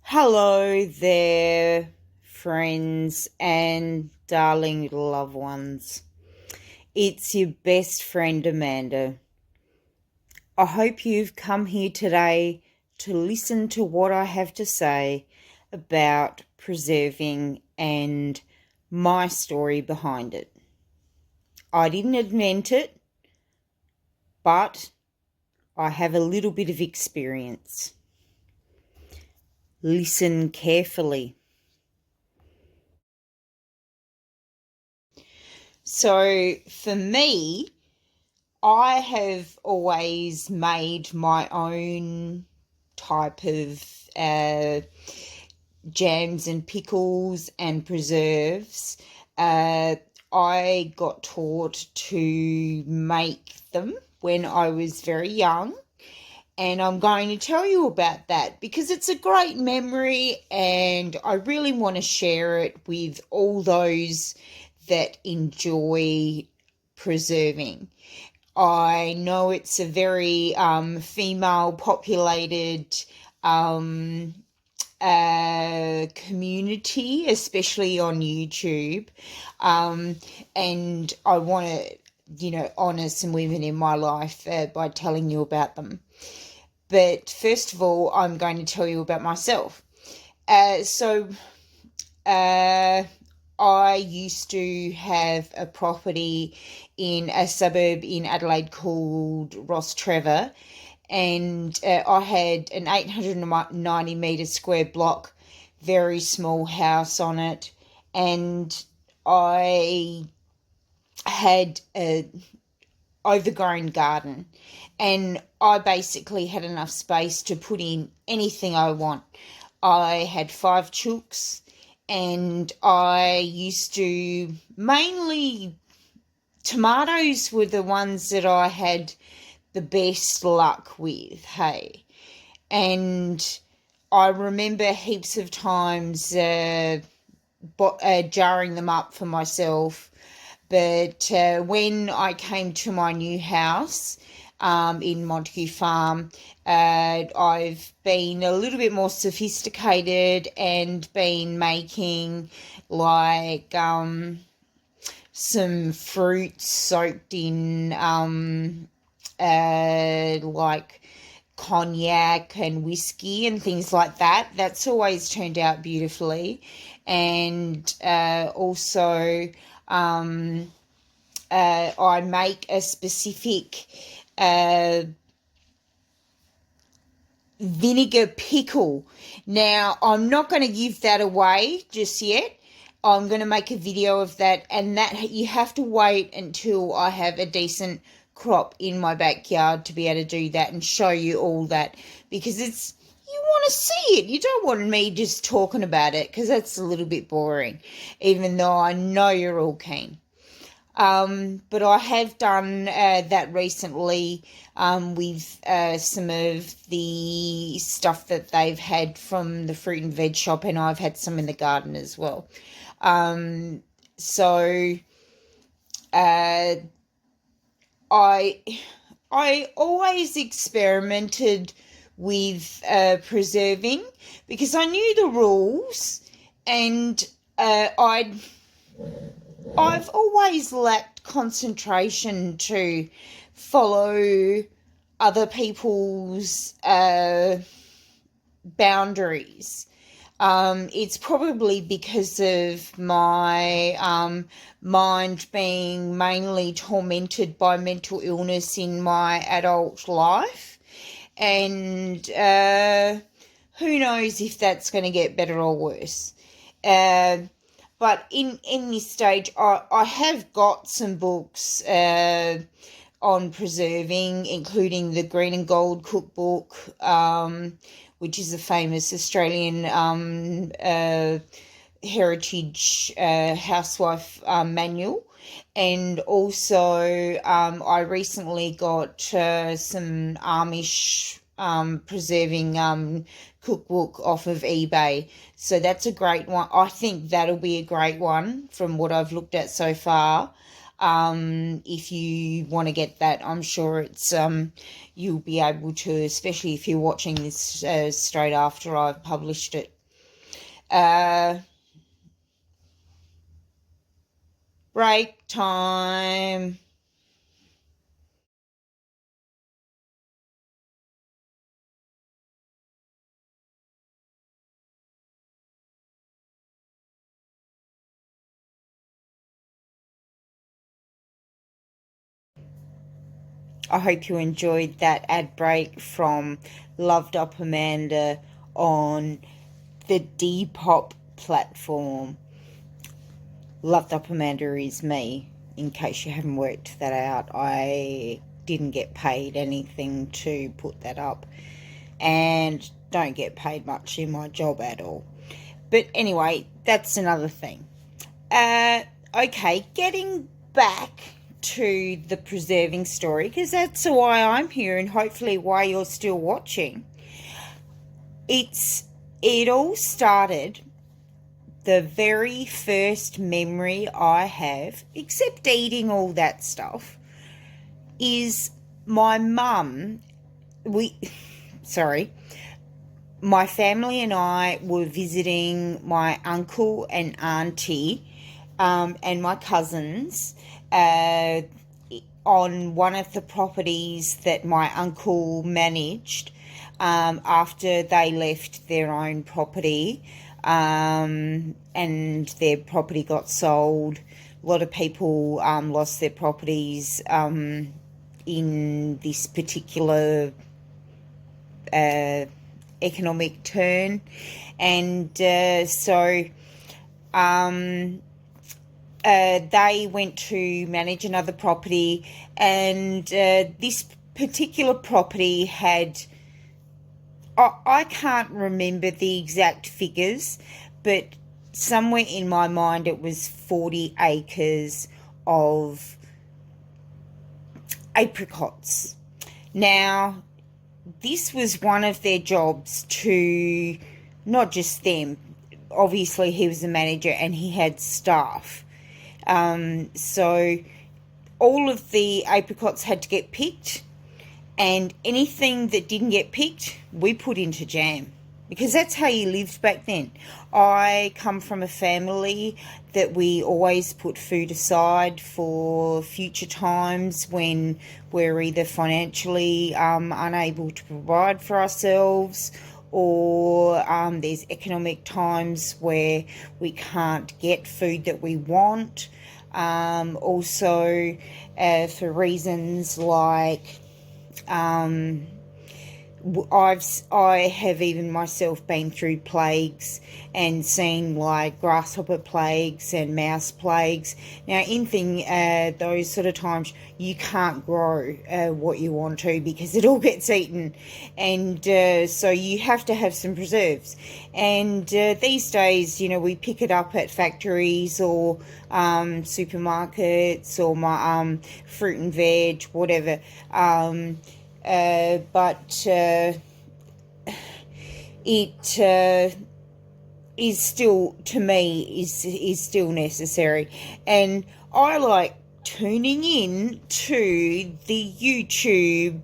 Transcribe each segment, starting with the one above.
Hello there, friends and darling little loved ones. It's your best friend Amanda. I hope you've come here today to listen to what I have to say about preserving and my story behind it. I didn't invent it, but I have a little bit of experience. Listen carefully. So for me, I have always made my own type of jams and pickles and preserves. I got taught to make them when I was very young, and I'm going to tell you about that because it's a great memory and I really want to share it with all those that enjoy preserving. I know it's a very female populated community, especially on YouTube. And I want to, honour some women in my life by telling you about them. But first of all, I'm going to tell you about myself. I used to have a property in a suburb in Adelaide called Rostrevor, and I had an 890 metre square block, very small house on it, and I had a overgrown garden, and I basically had enough space to put in anything I want. I had 5 chooks, and I used to mainly tomatoes were the ones that I had the best luck with, hey. And I remember heaps of times jarring them up for myself. But when I came to my new house in Montague Farm, I've been a little bit more sophisticated and been making like some fruits soaked in like cognac and whiskey and things like that. That's always turned out beautifully. And also I make a specific vinegar pickle. Now, I'm not going to give that away just yet. I'm going to make a video of that, and that you have to wait until I have a decent crop in my backyard to be able to do that and show you all that, because you want to see it. You don't want me just talking about it because that's a little bit boring, even though I know you're all keen. But I have done that recently with some of the stuff that they've had from the fruit and veg shop, and I've had some in the garden as well. So I always experimented with preserving because I knew the rules, and I've always lacked concentration to follow other people's boundaries. It's probably because of my mind being mainly tormented by mental illness in my adult life. And who knows if that's going to get better or worse. But in this stage, I have got some books on preserving, including the Green and Gold Cookbook, which is a famous Australian heritage housewife manual. And also I recently got some Amish preserving cookbook off of eBay. So that's a great one. I think that'll be a great one from what I've looked at so far. If you want to get that, I'm sure it's you'll be able to, especially if you're watching this straight after I've published it. Uh, Break time. I hope you enjoyed that ad break from Loved Up Amanda on the Depop platform. Loved Up Amanda is me, in case you haven't worked that out. I didn't get paid anything to put that up, and don't get paid much in my job at all. But anyway, that's another thing. Okay, getting back to the preserving story, because that's why I'm here and hopefully why you're still watching. It all started, the very first memory I have, except eating all that stuff, is my mum. My family and I were visiting my uncle and auntie, and my cousins, on one of the properties that my uncle managed, after they left their own property, and their property got sold. A lot of people lost their properties in this particular economic turn, and so they went to manage another property, and this particular property had, I can't remember the exact figures, but somewhere in my mind it was 40 acres of apricots. Now, this was one of their jobs to, not just them, obviously he was a manager and he had staff. So all of the apricots had to get picked, and anything that didn't get picked, we put into jam, because that's how you lived back then. I come from a family that we always put food aside for future times when we're either financially unable to provide for ourselves, or there's economic times where we can't get food that we want. Also, for reasons like I have even myself been through plagues and seen like grasshopper plagues and mouse plagues. Now, in those sort of times, you can't grow what you want to, because it all gets eaten, and so you have to have some preserves. And these days, we pick it up at factories or supermarkets or my fruit and veg, whatever. But it is still, to me, is still necessary. And I like tuning in to the YouTube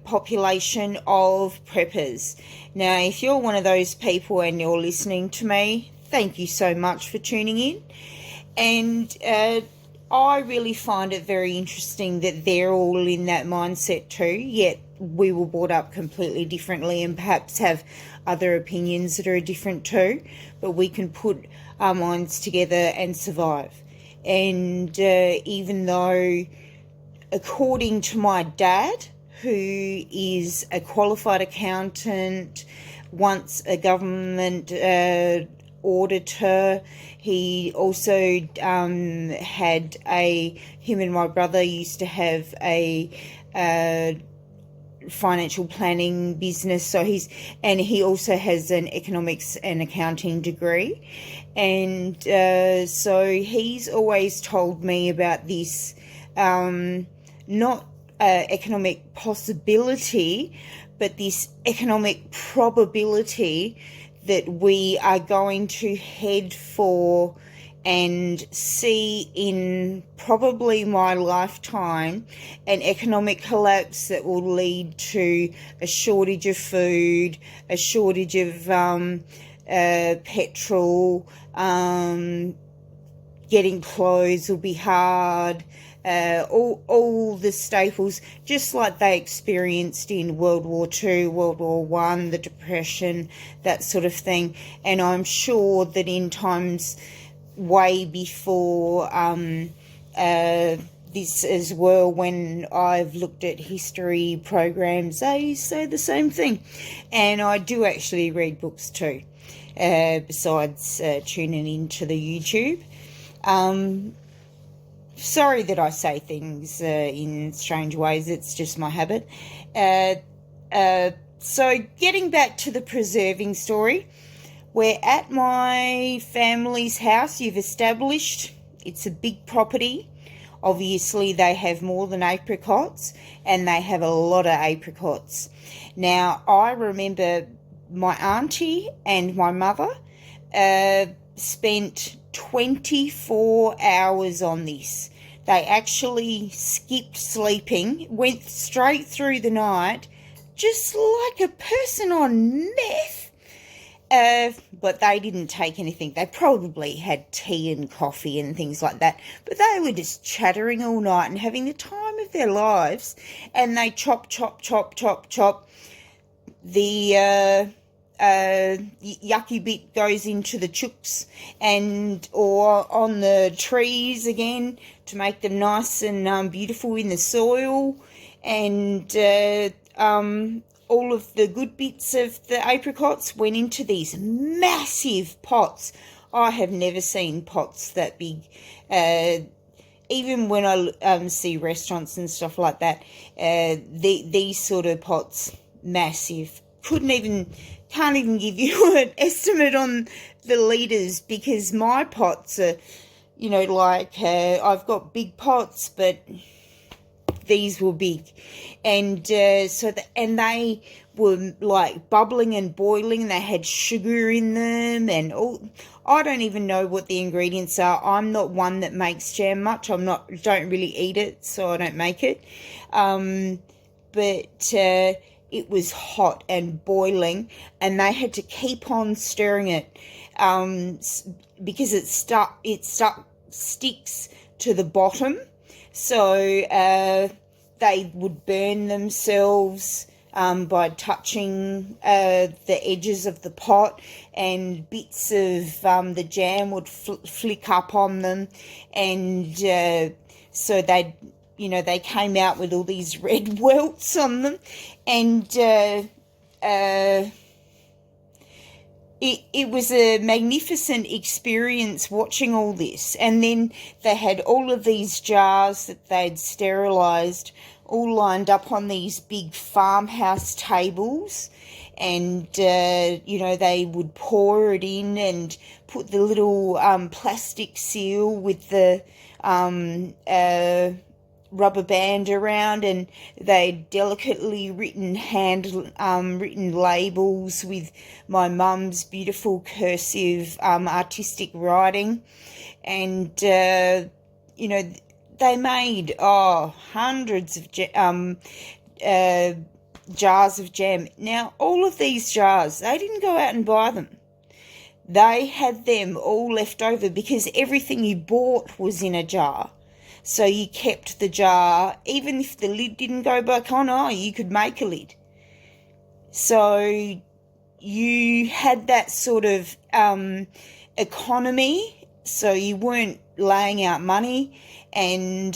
population of preppers. Now, if you're one of those people and you're listening to me, thank you so much for tuning in. And I really find it very interesting that they're all in that mindset too, yet we were brought up completely differently and perhaps have other opinions that are different too, but we can put our minds together and survive. And even though, according to my dad, who is a qualified accountant, once a government auditor, he also had him and my brother used to have a financial planning business, so he also has an economics and accounting degree, and so he's always told me about this not economic possibility, but this economic probability that we are going to head for and see in probably my lifetime an economic collapse that will lead to a shortage of food, a shortage of petrol, getting clothes will be hard, all the staples, just like they experienced in World War II, World War One, the Depression, that sort of thing. And I'm sure that in times way before this as well, when I've looked at history programs, they say the same thing. And I do actually read books too, besides tuning into the YouTube. Sorry that I say things in strange ways. It's just my habit. So getting back to the preserving story, we're at my family's house. You've established it's a big property. Obviously, they have more than apricots, and they have a lot of apricots. Now, I remember my auntie and my mother spent 24 hours on this. They actually skipped sleeping, went straight through the night, just like a person on meth. But they didn't take anything. They probably had tea and coffee and things like that. But they were just chattering all night and having the time of their lives. And they chop. The yucky bit goes into the chooks or on the trees again to make them nice and beautiful in the soil. And all of the good bits of the apricots went into these massive pots. I have never seen pots that big. Even when I see restaurants and stuff like that, these sort of pots, massive. Can't even give you an estimate on the litres, because my pots are, I've got big pots, but these were big. And and they were like bubbling and boiling. They had sugar in them and all. I don't even know what the ingredients are. I'm not one that makes jam much. Don't really eat it, so I don't make it. But it was hot and boiling, and they had to keep on stirring it because it sticks to the bottom. So they would burn themselves by touching the edges of the pot, and bits of the jam would flick up on them, and so they came out with all these red welts on them, and it was a magnificent experience watching all this. And then they had all of these jars that they'd sterilised all lined up on these big farmhouse tables, and they would pour it in and put the little plastic seal with the rubber band around, and they delicately written labels with my mum's beautiful cursive artistic writing. And they made hundreds of jars of jam. Now, all of these jars, they didn't go out and buy them. They had them all left over because everything you bought was in a jar. So you kept the jar, even if the lid didn't go back on, you could make a lid. So you had that sort of economy, so you weren't laying out money. And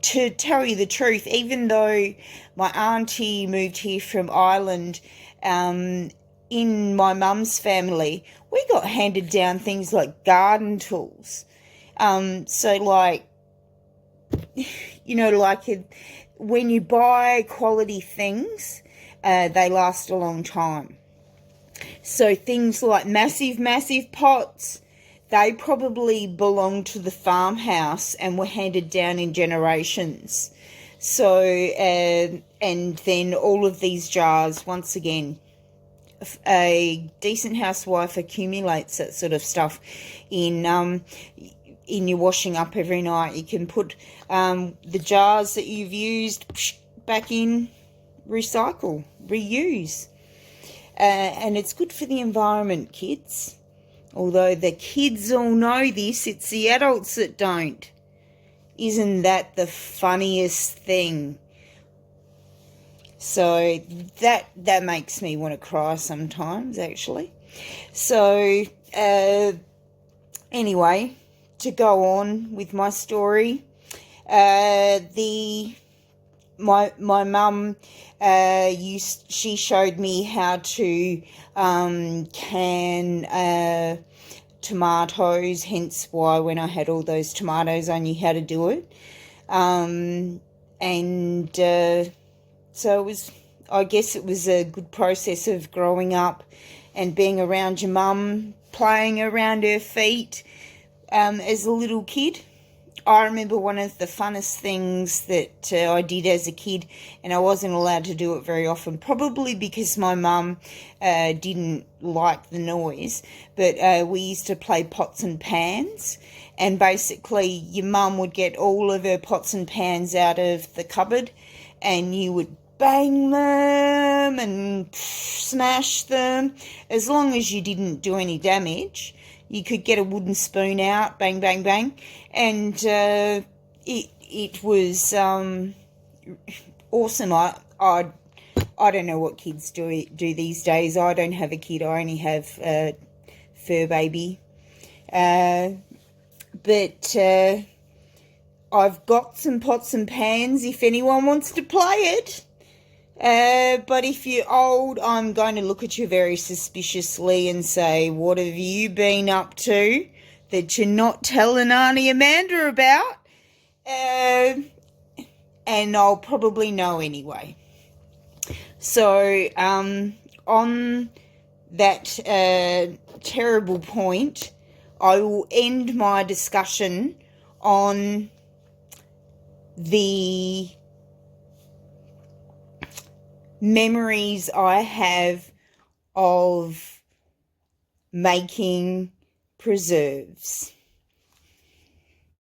to tell you the truth, even though my auntie moved here from Ireland, in my mum's family, we got handed down things like garden tools. So when you buy quality things, they last a long time. So things like massive pots, they probably belonged to the farmhouse and were handed down in generations. So, and then all of these jars, once again, a decent housewife accumulates that sort of stuff in your washing up every night. You can put the jars that you've used back in, recycle, reuse. and it's good for the environment, kids. Although the kids all know this, it's the adults that don't. Isn't that the funniest thing? So that makes me want to cry sometimes, actually. So anyway, to go on with my story, my mum she showed me how to can tomatoes, hence why when I had all those tomatoes I knew how to do it. So I guess it was a good process of growing up and being around your mum, playing around her feet as a little kid. I remember one of the funnest things that I did as a kid, and I wasn't allowed to do it very often, probably because my mum didn't like the noise, but we used to play pots and pans, and basically your mum would get all of her pots and pans out of the cupboard, and you would bang them and smash them. As long as you didn't do any damage, you could get a wooden spoon out, bang, bang, bang, and it was awesome. I don't know what kids do these days. I don't have a kid. I only have a fur baby, but I've got some pots and pans if anyone wants to play it. But if you're old, I'm going to look at you very suspiciously and say, what have you been up to that you're not telling Auntie Amanda about? And I'll probably know anyway. So on that terrible point, I will end my discussion on the memories I have of making preserves.